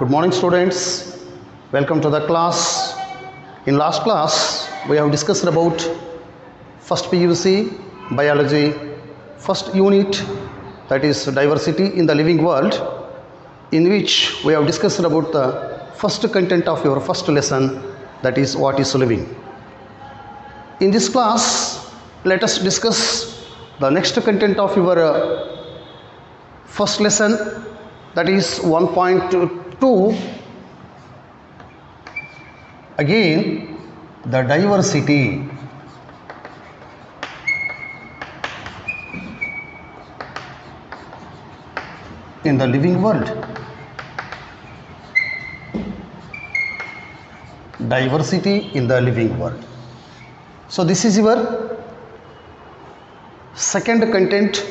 Good morning, students. Welcome to the class. In last class, we have discussed about first PUC biology, first unit, that is diversity in the living world, in which we have discussed about the first content of your first lesson, that is what is living. In this class, let us discuss the next content of your first lesson, that is 1.2. Again, the diversity in the living world. Diversity in the living world. So this is your second content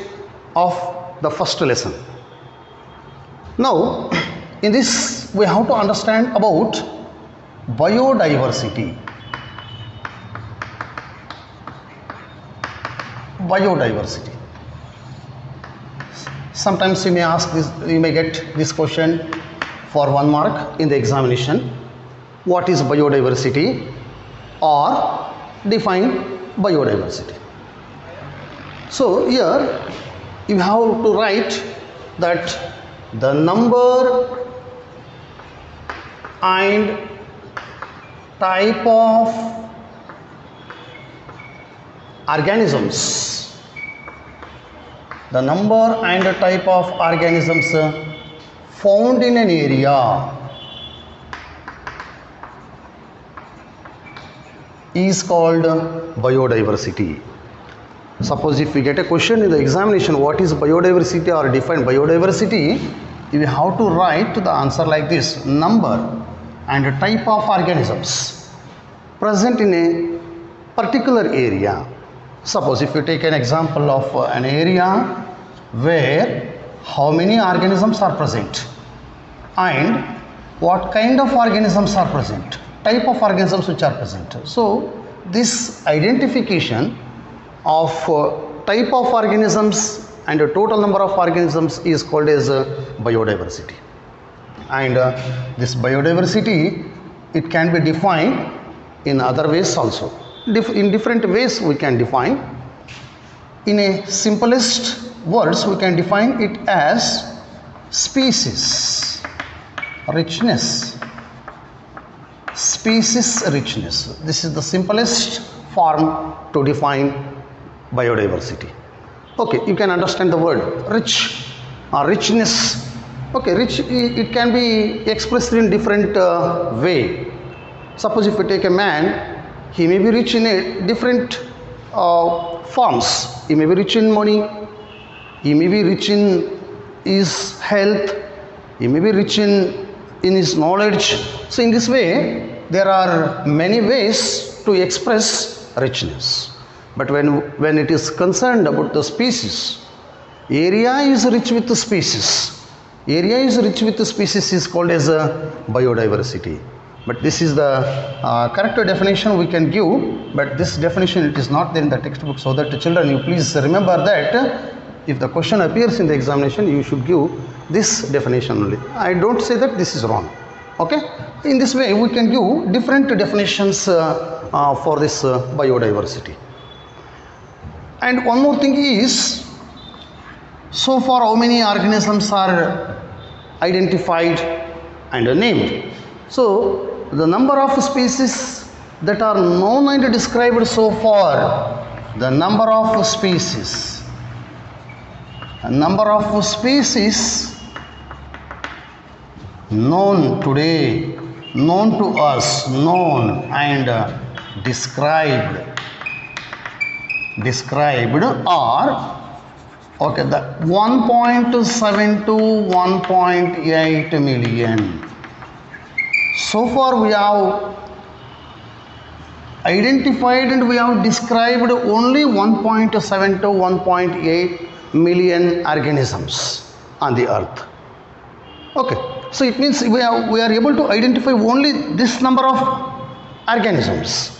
of the first lesson. Now, in this we have to understand about biodiversity. Biodiversity. Sometimes you may ask this, you may get this question for 1 mark in the examination. What is biodiversity? Or define biodiversity. So here you have to write that the number and type of organisms, the number and type of organisms found in an area is called biodiversity. Suppose if we get a question in the examination, what is biodiversity or define biodiversity, you have to write the answer like this: number and type of organisms present in a particular area. Suppose if you take an example of an area where how many organisms are present and what kind of organisms are present, type of organisms which are present. So this identification of type of organisms and the total number of organisms is called as biodiversity. And this biodiversity, it can be defined in other ways also. In different ways we can define. In a simplest words, we can define it as species richness. Species richness. This is the simplest form to define biodiversity. Okay, you can understand the word rich or richness. Okay, rich, it can be expressed in different way. Suppose if you take a man, he may be rich in a different forms. He may be rich in money, he may be rich in his health, he may be rich in his knowledge. So in this way, there are many ways to express richness. But when it is concerned about the species, area is rich with the species. Area is rich with the species is called as a biodiversity. But this is the correct definition we can give. But this definition, it is not there in the textbook. So that children, you please remember that if the question appears in the examination, you should give this definition only. I don't say that this is wrong. Okay? In this way, we can give different definitions for this biodiversity. And one more thing is, so far how many organisms are identified and named. So the number of species that are known and described so far, the number of species known today, known to us, known and described are, okay, the 1.7 to 1.8 million. So far we have identified and we have described only 1.7 to 1.8 million organisms on the earth. Okay, so it means we are able to identify only this number of organisms.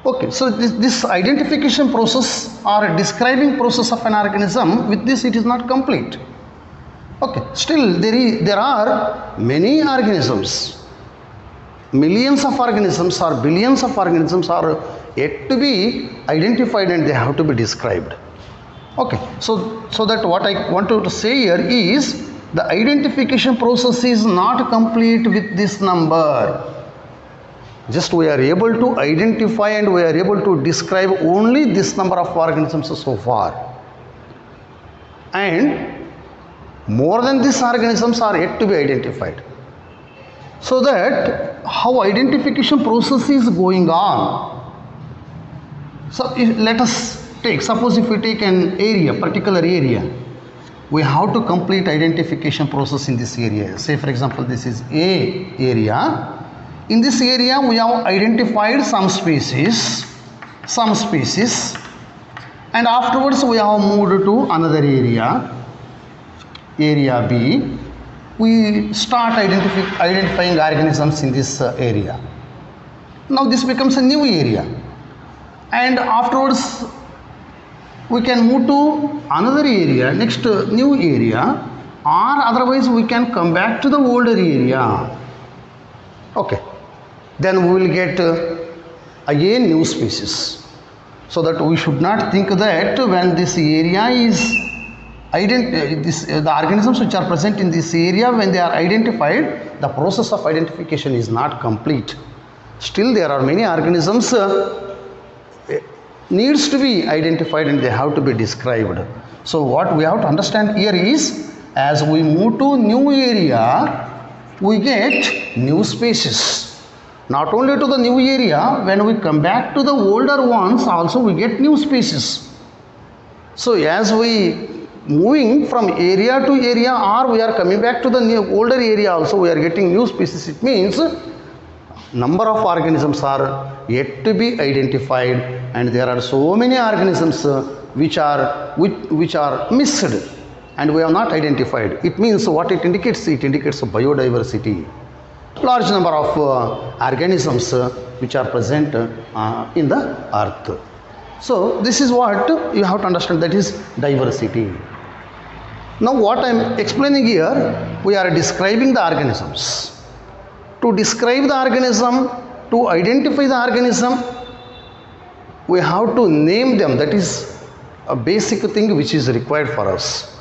Okay, so this identification process or describing process of an organism, with this it is not complete. Okay, still there are many organisms, millions of organisms or billions of organisms are yet to be identified and they have to be described. Okay, so that what I want to say here is the identification process is not complete with this number. Just we are able to identify and we are able to describe only this number of organisms so far. And more than these organisms are yet to be identified. So that how identification process is going on. So let us take, suppose if we take an area, particular area, we have to complete identification process in this area. Say for example, this is A area. In this area we have identified some species, and afterwards we have moved to another area, area B. We start identifying organisms in this area. Now this becomes a new area, and afterwards we can move to another area, next new area, or otherwise we can come back to the older area. Okay, then we will get again new species. So that we should not think that when this area is the organisms which are present in this area, when they are identified, the process of identification is not complete. Still there are many organisms needs to be identified and they have to be described. So what we have to understand here is, as we move to new area, we get new species. Not only to the new area, when we come back to the older ones also we get new species. So as we moving from area to area, or we are coming back to the new older area also, we are getting new species. It means number of organisms are yet to be identified, and there are so many organisms which are missed and we have not identified. It means what it indicates? It indicates biodiversity. Large number of organisms which are present in the earth. So this is what you have to understand, that is diversity. Now what I am explaining here, we are describing the organisms. To describe the organism, to identify the organism, we have to name them. That is a basic thing which is required for us.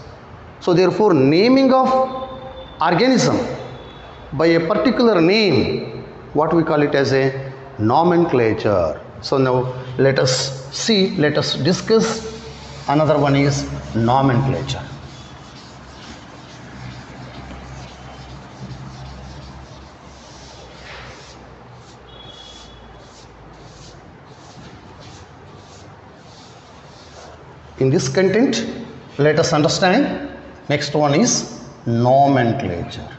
So therefore naming of organism by a particular name, what we call it as a nomenclature. So now let us see, let us discuss. Another one is nomenclature. In this content, let us understand. Next one is nomenclature.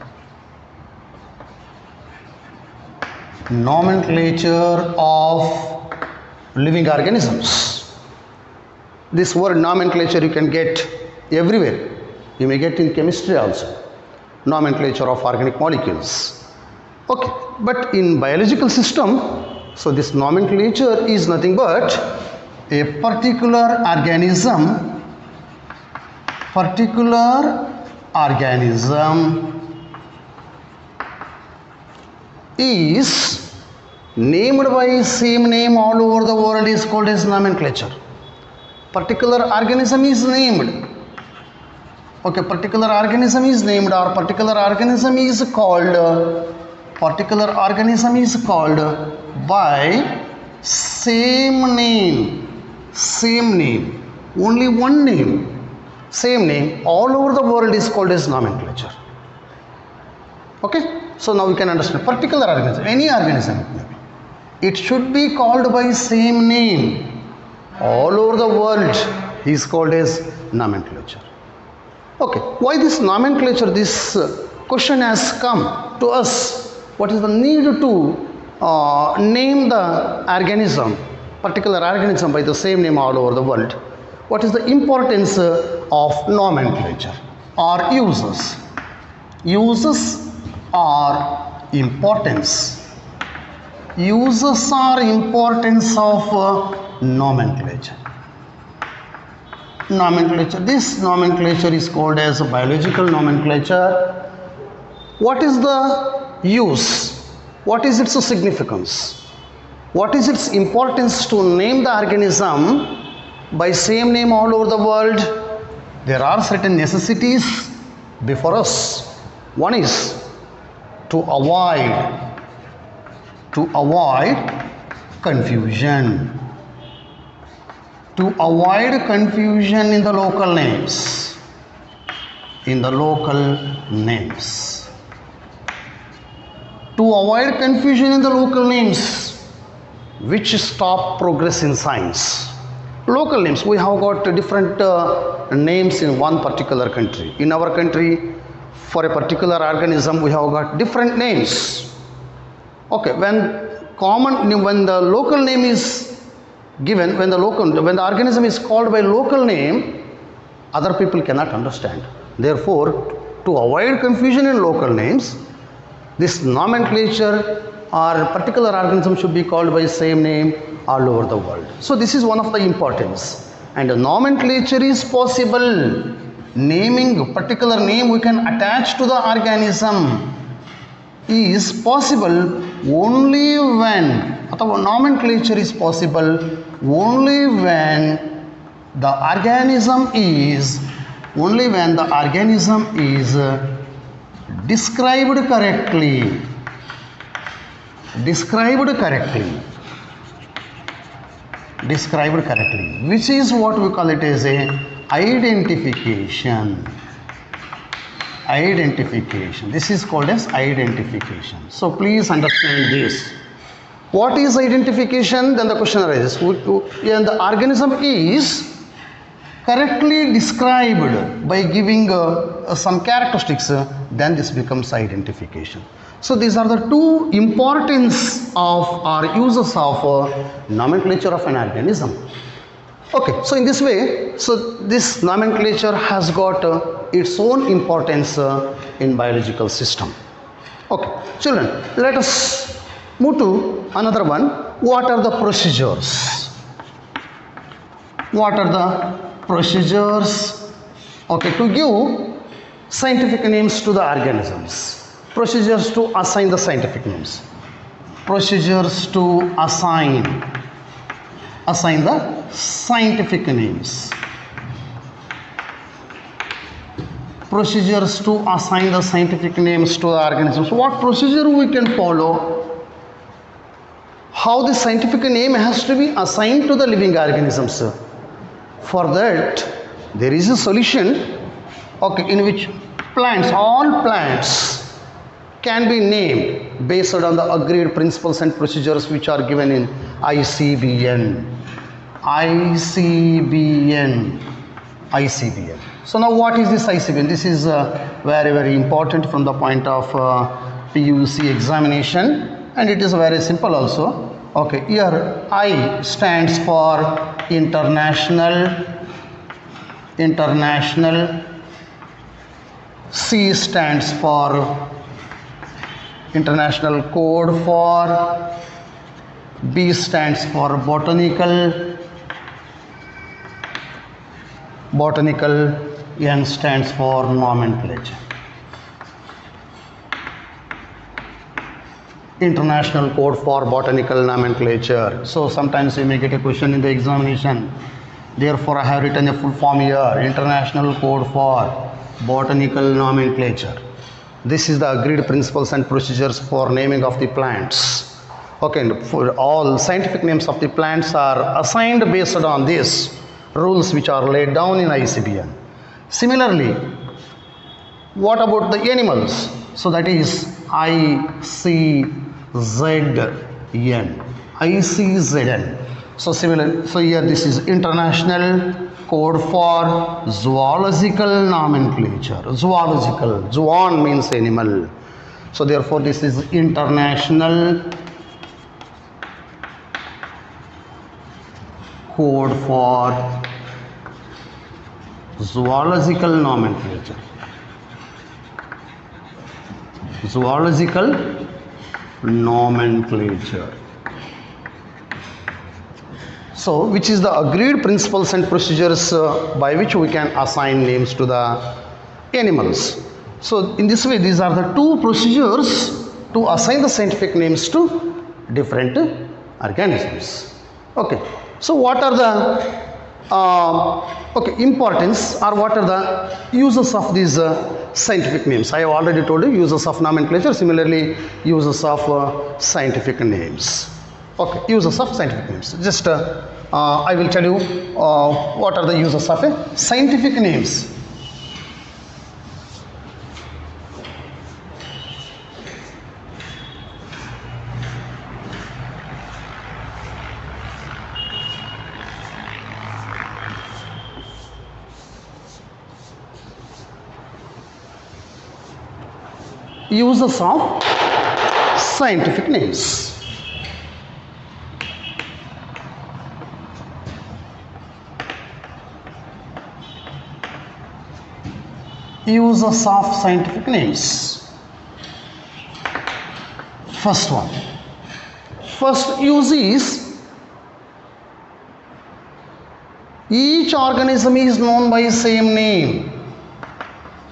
Nomenclature of living organisms. This word nomenclature you can get everywhere. You may get in chemistry also. Nomenclature of organic molecules. Okay, but in biological system, so this nomenclature is nothing but a particular organism is named by same name all over the world is called as nomenclature. Particular organism is named. Okay, particular organism is named, or particular organism is called by same name, only one name, same name all over the world is called as nomenclature. Okay, so now we can understand particular organism, any organism, it should be called by same name all over the world is called as nomenclature. Okay, why this nomenclature? This question has come to us. What is the need to name the organism, particular organism by the same name all over the world? What is the importance of nomenclature or uses? Uses or importance? Uses or importance of nomenclature. nomenclature. This nomenclature is called as a biological nomenclature. What is the use? What is its significance? What is its importance to name the organism by same name all over the world? There are certain necessities before us. One is to avoid confusion. To avoid confusion in the local names. To avoid confusion in the local names, which stop progress in science. Local names, we have got different names in one particular country. In our country, for a particular organism, we have got different names. Okay, when the local name is given, when the organism is called by local name, other people cannot understand. Therefore, to avoid confusion in local names, this nomenclature or particular organism should be called by same name all over the world. So this is one of the importance. And a nomenclature is possible. Naming particular name we can attach to the organism is possible only when, nomenclature is possible only when the organism is described correctly, which is what we call it as a identification. This is called as identification. So please understand this. What is identification? Then the question arises, and the organism is correctly described by giving some characteristics, then this becomes identification. So these are the two importance of or uses of nomenclature of an organism. Okay, so in this way, so this nomenclature has got its own importance in biological system. Okay, children, let us move to another one. What are the procedures? Okay, to give scientific names to the organisms. Procedures to assign the scientific names. Procedures to assign the scientific names. Procedures to assign the scientific names to the organisms. What procedure we can follow? How the scientific name has to be assigned to the living organisms. For that, there is a solution, okay, in which all plants can be named based on the agreed principles and procedures which are given in ICBN. So now what is this ICBN? This is very, very important from the point of PUC examination, and it is very simple also. Okay, here I stands for international, C stands for international code for, B stands for botanical, N stands for nomenclature. International code for botanical nomenclature. So sometimes you may get a question in the examination. Therefore, I have written a full form here. International code for botanical nomenclature. This is the agreed principles and procedures for naming of the plants. Okay, for all scientific names of the plants are assigned based on these rules which are laid down in ICBN. Similarly, what about the animals? So that is ICZN. So similar. So here this is international code for zoological nomenclature. Zoological. Zoon means animal. So therefore this is international code for zoological nomenclature. Zoological nomenclature. So, which is the agreed principles and procedures by which we can assign names to the animals. So, in this way, these are the two procedures to assign the scientific names to different organisms. Okay. So, what are the importance, or what are the uses of these scientific names? I have already told you uses of nomenclature. Similarly, uses of scientific names. Okay, uses of scientific names. Just I will tell you what are the uses of a scientific names. Uses of scientific names. Uses of scientific names. First one. First use is, each organism is known by same name.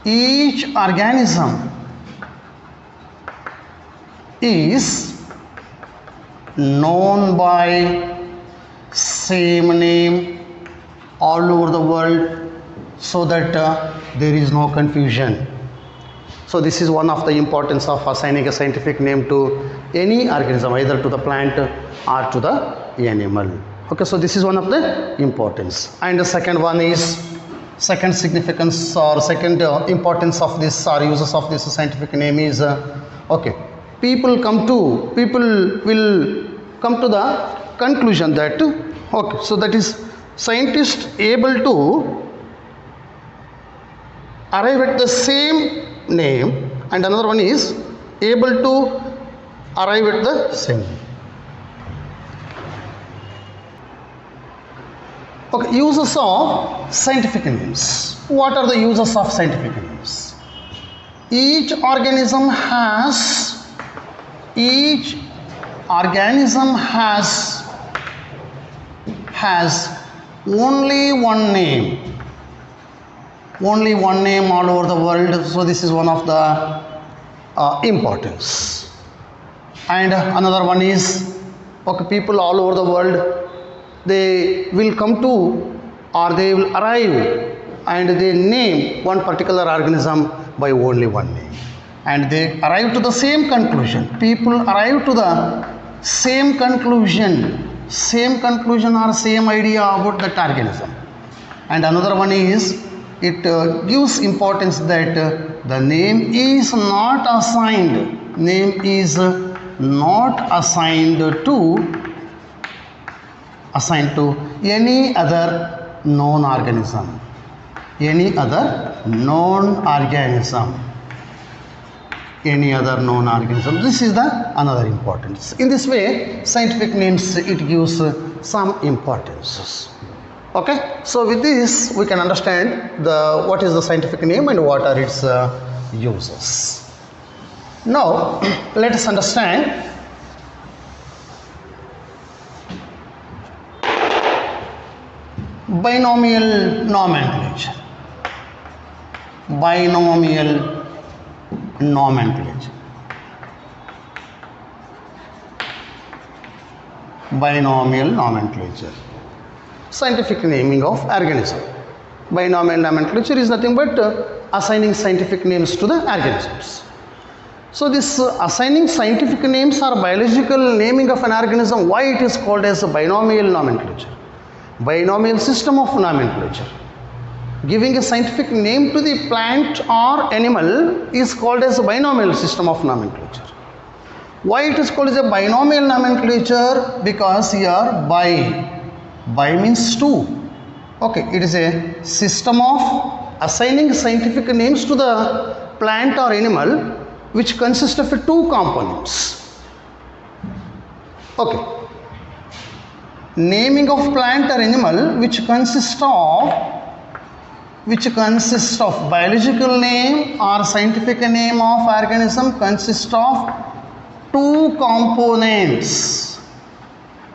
Each organism is known by same name all over the world, so that there is no confusion. So this is one of the importance of assigning a scientific name to any organism, either to the plant or to the animal. Okay, so this is one of the importance. And the second one is, second significance or second importance of this or uses of this scientific name is, people will come to the conclusion that, so that is scientists able to arrive at the same name, and another one is able to arrive at the same name. Okay, uses of scientific names. What are the uses of scientific names? Each organism has only one name. Only one name all over the world. So this is one of the importance. And another one is, people all over the world, they will come to, or they will arrive, and they name one particular organism by only one name, and they arrive to the same conclusion. People arrive to the same conclusion or same idea about that organism. And another one is, it gives importance that the name is not assigned to any other known organism. Any other known organism. This is the another importance. In this way, scientific names, it gives some importances. Okay, so with this we can understand what is the scientific name and what are its uses. Now let us understand binomial nomenclature. Binomial nomenclature. Scientific naming of organism. Binomial nomenclature is nothing but assigning scientific names to the organisms. So this assigning scientific names or biological naming of an organism, why it is called as a binomial nomenclature? Binomial system of nomenclature. Giving a scientific name to the plant or animal is called as a binomial system of nomenclature. Why it is called as a binomial nomenclature? Because here by means two. Okay, it is a system of assigning scientific names to the plant or animal which consists of two components. Okay, naming of plant or animal which consists of biological name or scientific name of organism consists of two components.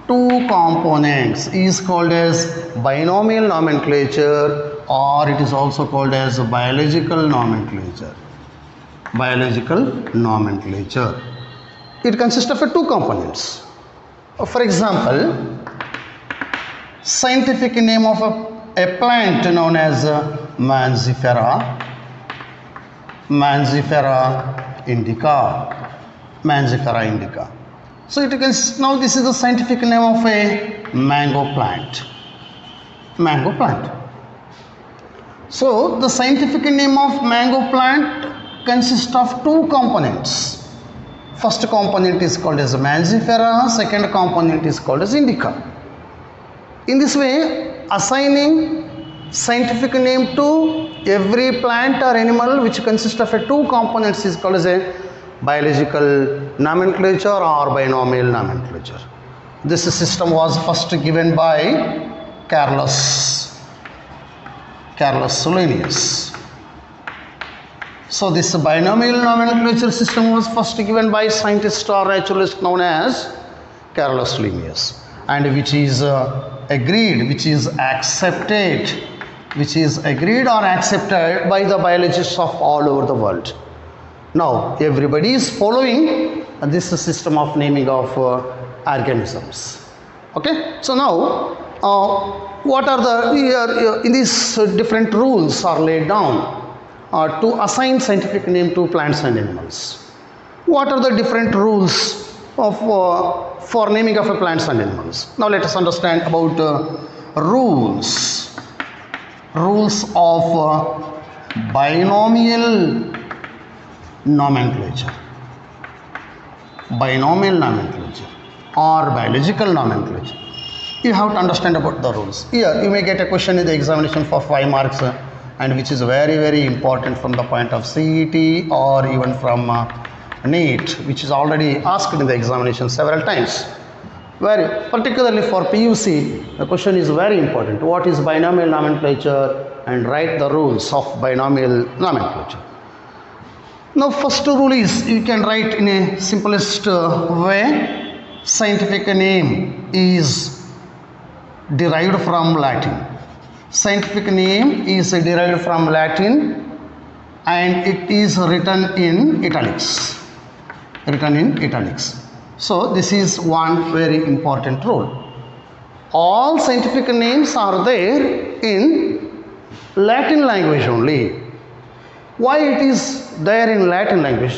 two components is called as binomial nomenclature, or it is also called as biological nomenclature. Biological nomenclature. It consists of two components. For example, scientific name of a plant known as Manzifera indica. Manzifera indica. So it can, now this is the scientific name of a mango plant. Mango plant. So the scientific name of mango plant consists of two components. First component is called as Manzifera, second component is called as indica. In this way, assigning scientific name to every plant or animal which consists of two components is called as a biological nomenclature or binomial nomenclature. This system was first given by Carolus Linnaeus. So this binomial nomenclature system was first given by scientist or naturalist known as Carolus Linnaeus, and which is agreed, which is agreed or accepted by the biologists of all over the world. Now everybody is following this system of naming of organisms. Okay, so now what are the in these different rules are laid down to assign scientific name to plants and animals. What are the different rules of for naming of plants and animals? Now let us understand about rules of binomial nomenclature. Binomial nomenclature or biological nomenclature. You have to understand about the rules. Here you may get a question in the examination for 5 marks and which is very important from the point of CET or even from NEET, which is already asked in the examination several times. Very particularly for PUC, the question is very important. What is binomial nomenclature, and write the rules of binomial nomenclature. Now first rule is, you can write in a simplest way, scientific name is derived from Latin. Scientific name is derived from Latin and it is written in italics. So this is one very important rule. All scientific names are there in Latin language only. Why it is there in Latin language?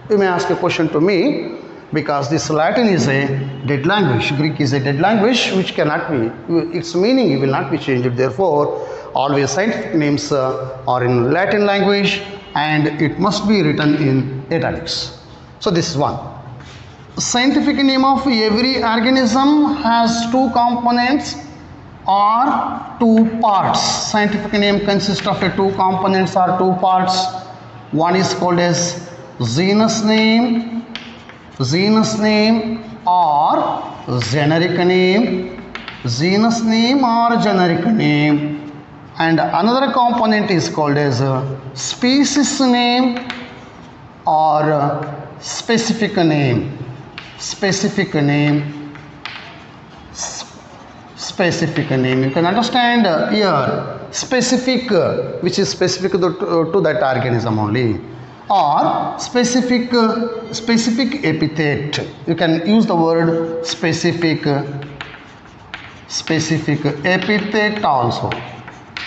You may ask a question to me, because this Latin is a dead language. Greek is a dead language which cannot be, its meaning will not be changed. Therefore, always scientific names are in Latin language and it must be written in italics. So this is one. Scientific name of every organism has two components or two parts. Scientific name consists of two components or two parts. One is called as genus name or generic name, and another component is called as species name or specific name. You can understand here specific, which is specific to that organism only, or specific epithet. You can use the word specific epithet also.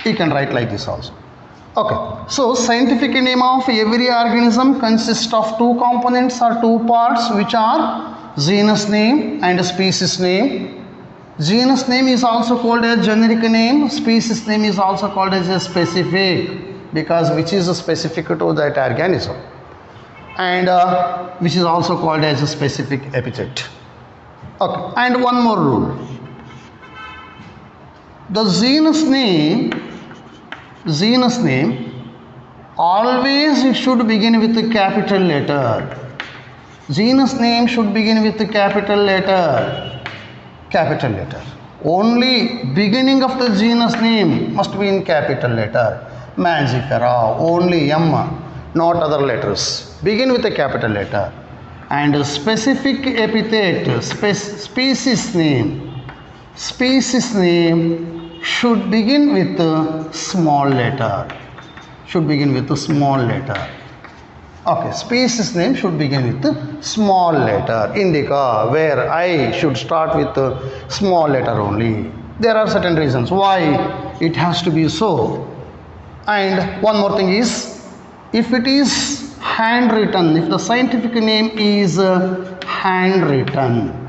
You can write like this also. Okay, so scientific name of every organism consists of two components or two parts, which are genus name and species name. Genus name is also called as generic name. Species name is also called as a specific, because which is specific to that organism, and which is also called as a specific epithet. Okay, and one more rule. The genus name always it should begin with a capital letter. Genus name should begin with a capital letter. Only beginning of the genus name must be in capital letter. Manzifera, only M, not other letters. Begin with a capital letter. And specific epithet, species name species name should begin with a small letter. Should begin with a small letter. Okay, species name should begin with a small letter. Indica, where I should start with a small letter only. There are certain reasons why it has to be so. And one more thing is, if it is handwritten, if the scientific name is handwritten,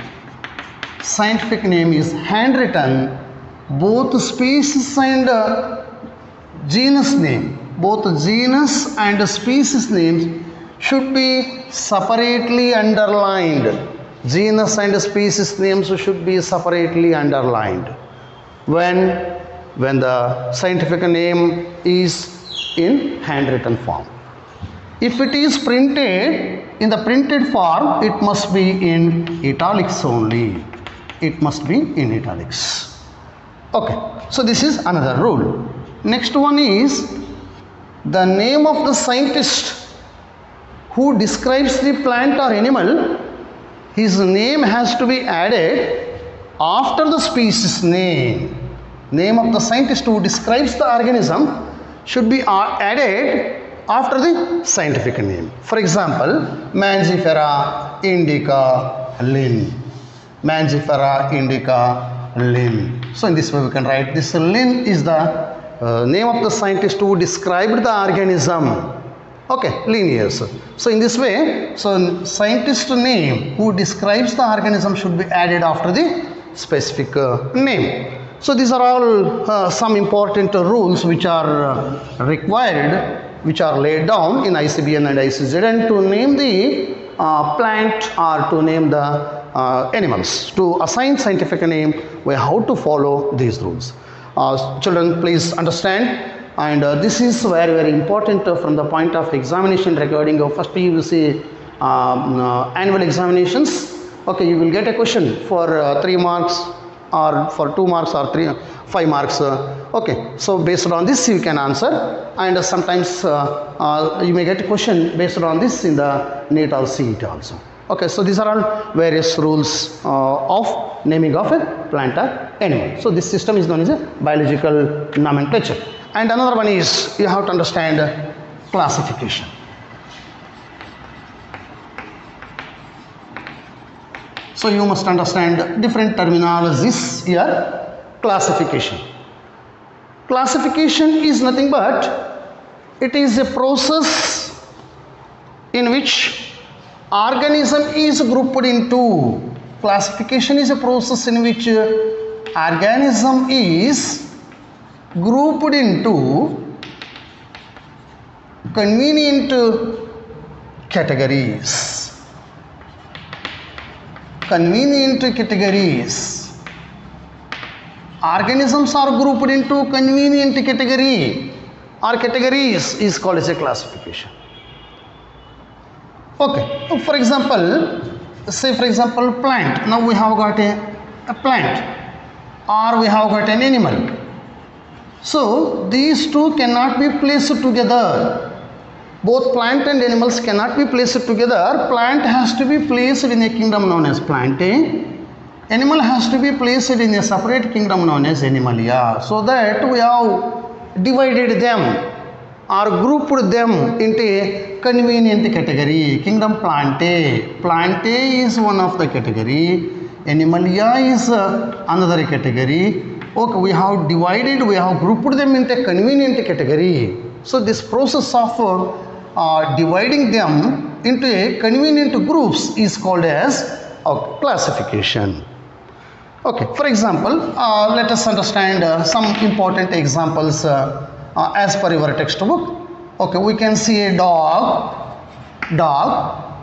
scientific name is handwritten, both species and genus name, both genus and species names should be separately underlined. Genus and species names should be separately underlined when the scientific name is in handwritten form. If it is printed in the printed form, it must be in italics only. It must be in italics. Okay, so this is another rule. Next one is the name of the scientist who describes the plant or animal. His name has to be added after the species name. Name of the scientist who describes the organism should be added after the scientific name. For example, Mangifera indica Linn. Mangifera indica Linn. So in this way we can write this. Linn is the name of the scientist who described the organism. Okay, Linnaeus. So in this way, so scientist name who describes the organism should be added after the specific name. So these are all some important rules which are required, which are laid down in ICBN and ICZN to name the plant or to name the animals. To assign scientific name, we have to follow these rules. Children, please understand, and this is very, very important from the point of examination regarding your first PUC annual examinations. Okay, you will get a question for 3 marks or for 2 marks or 5 marks. Okay, so based on this you can answer, and sometimes you may get a question based on this in the NEET or CET also. Okay, so these are all various rules of naming of a plant or animal. So this system is known as a biological nomenclature. And another one is you have to understand classification. So you must understand different terminologies here. Classification. Classification is nothing but it is a process in which organism is grouped into. Classification is a process in which organism is grouped into convenient categories. Convenient categories. Organisms are grouped into convenient category or categories is called as a classification. Okay, for example, say for example plant. Now we have got a plant or we have got an animal. So these two cannot be placed together. Both plant and animals cannot be placed together. Plant has to be placed in a kingdom known as Plantae. Animal has to be placed in a separate kingdom known as Animalia. So that we have divided them or grouped them into a convenient category. Kingdom Plantae. Plantae is one of the category. Animalia is another category. Okay, we have divided, we have grouped them into a convenient category. So this process of dividing them into a convenient groups is called as classification. Okay, for example, let us understand some important examples as per your textbook. Okay, we can see a dog.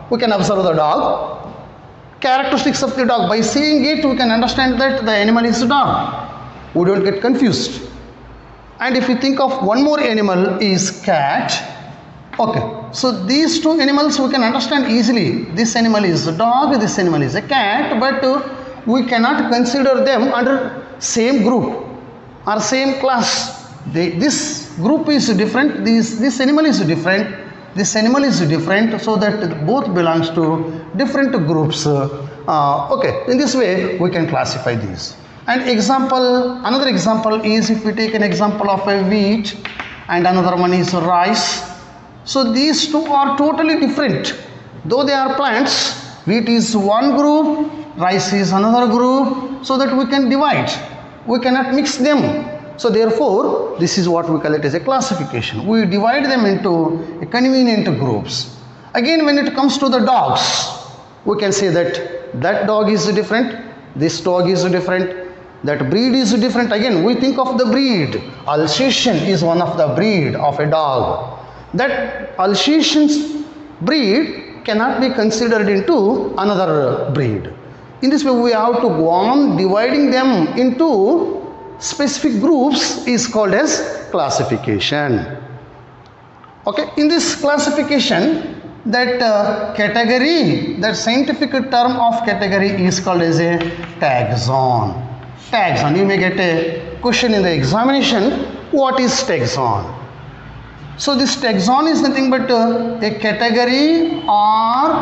We can observe the dog. Characteristics of the dog. By seeing it, we can understand that the animal is a dog. We don't get confused. And if you think of one more animal is cat. Okay, so these two animals we can understand easily. This animal is a dog, this animal is a cat, but we cannot consider them under same group or same class. This group is different, this animal is different, this animal is different, so that both belongs to different groups. Okay, in this way we can classify these. And example, another example is if we take an example of a wheat and another one is rice. So these two are totally different. Though they are plants, wheat is one group, rice is another group, so that we can divide. We cannot mix them. So therefore, this is what we call it as a classification. We divide them into convenient groups. Again, when it comes to the dogs, we can say that that dog is different, this dog is different, that breed is different. Again, we think of the breed. Alsatian is one of the breed of a dog. That Alsatian breed cannot be considered into another breed. In this way, we have to go on dividing them into specific groups is called as classification. Okay, in this classification, that category, that scientific term of category is called as a taxon. Taxon, you may get a question in the examination, what is taxon? So this taxon is nothing but a category or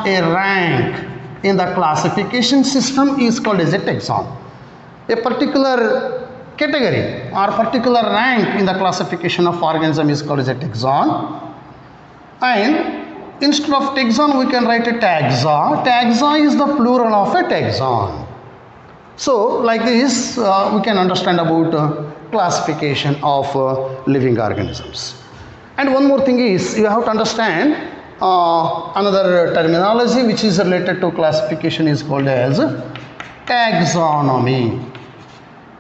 a rank in the classification system is called as a taxon. A particular category or particular rank in the classification of organism is called as a taxon. And instead of taxon, we can write a taxa. Taxa is the plural of a taxon. So like this, we can understand about classification of living organisms. And one more thing is, you have to understand another terminology which is related to classification is called as taxonomy.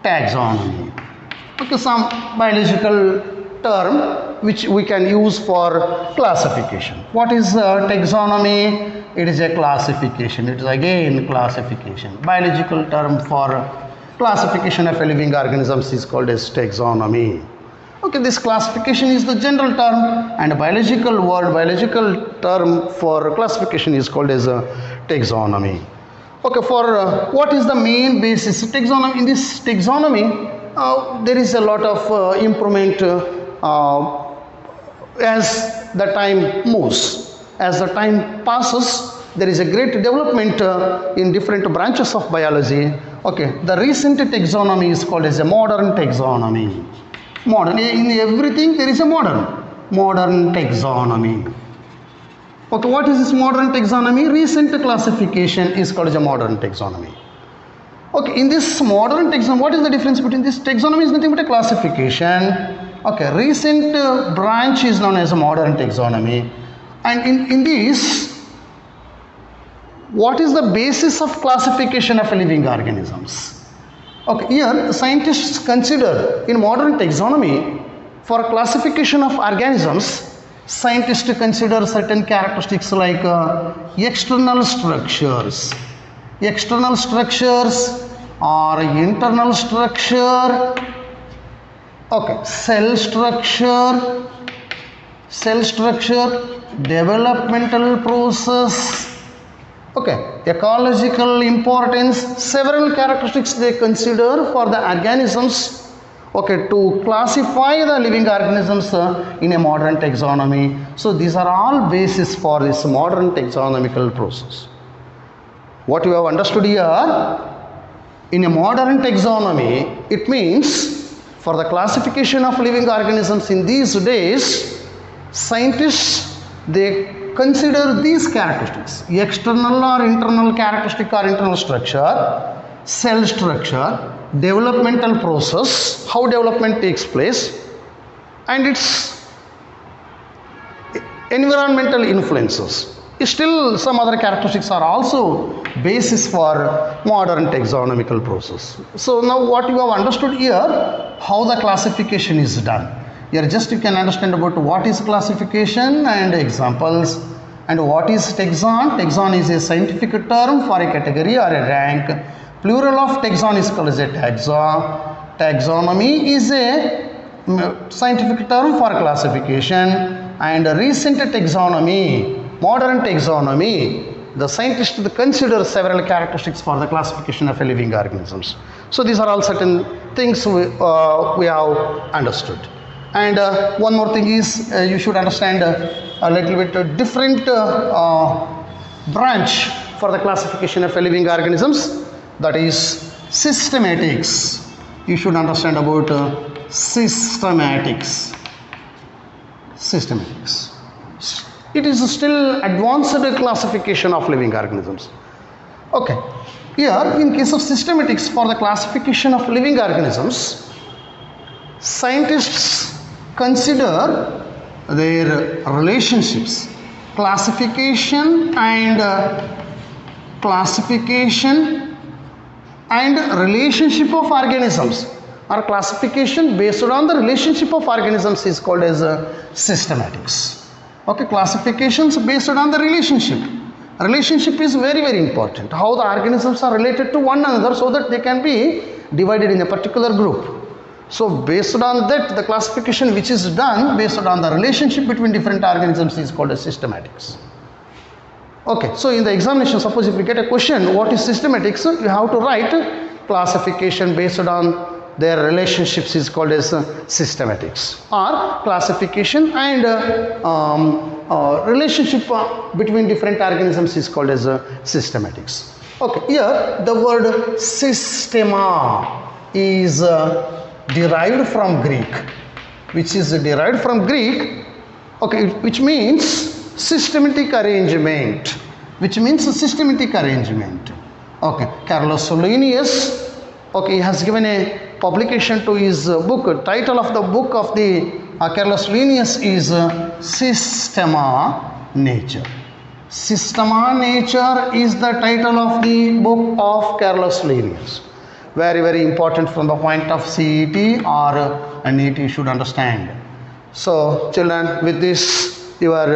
Taxonomy. Okay, some biological term which we can use for classification. What is taxonomy? It is a classification. It is again classification. Biological term for classification of a living organisms is called as taxonomy. Okay, this classification is the general term, and a biological term for classification is called as taxonomy. Okay, for what is the main basis taxonomy? In this taxonomy, there is a lot of improvement as the time moves. As the time passes, there is a great development in different branches of biology. Okay, the recent taxonomy is called as a modern taxonomy. Modern, in everything there is a modern taxonomy. Okay, what is this modern taxonomy? Recent classification is called as a modern taxonomy. Okay, in this modern taxonomy, what is the difference between this taxonomy? Is nothing but a classification. Okay, recent branch is known as a modern taxonomy. And in this, what is the basis of classification of living organisms? Okay, here scientists consider in modern taxonomy, for classification of organisms, scientists consider certain characteristics like external structures or internal structure, okay, cell structure, developmental process, okay, ecological importance, several characteristics they consider for the organisms, okay, to classify the living organisms in a modern taxonomy. So these are all basis for this modern taxonomical process. What you have understood here, in a modern taxonomy, it means for the classification of living organisms in these days, scientists, they consider these characteristics: external or internal characteristic or internal structure, cell structure, developmental process, how development takes place, and its environmental influences. Still, some other characteristics are also basis for modern taxonomical process. So now what you have understood here, how the classification is done. Here just you can understand about what is classification and examples, and what is taxon. Taxon is a scientific term for a category or a rank. Plural of taxon is called as a taxa. Taxonomy is a scientific term for classification, and recent taxonomy, modern taxonomy, the scientists consider several characteristics for the classification of living organisms. So these are all certain things we have understood. And one more thing is, you should understand a little bit different branch for the classification of living organisms. that is systematics. You should understand about systematics. Systematics. It is still advanced classification of living organisms. Okay. Here, in case of systematics, for the classification of living organisms, scientists consider their relationships, classification and relationship of organisms, or classification based on the relationship of organisms is called as systematics. Okay, classifications based on the relationship. Relationship is very, very important. How the organisms are related to one another so that they can be divided in a particular group. So based on that, the classification which is done based on the relationship between different organisms is called as systematics. Okay, so in the examination, suppose if you get a question, what is systematics? You have to write classification based on their relationships is called as systematics, or classification and relationship between different organisms is called as systematics. Okay, here the word systema is derived from Greek, which is derived from Greek, okay, which means systematic arrangement, okay. Carolus Linnaeus, okay, he has given a publication to his book. Title of the book of the Carolus Linnaeus is Systema Nature. Systema Nature is the title of the book of Carolus Linnaeus. Very, very important from the point of CET or NET you should understand. So children, with this your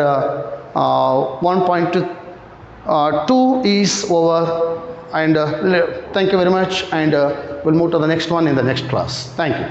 1.2 is over, and thank you very much, and we'll move to the next one in the next class. Thank you.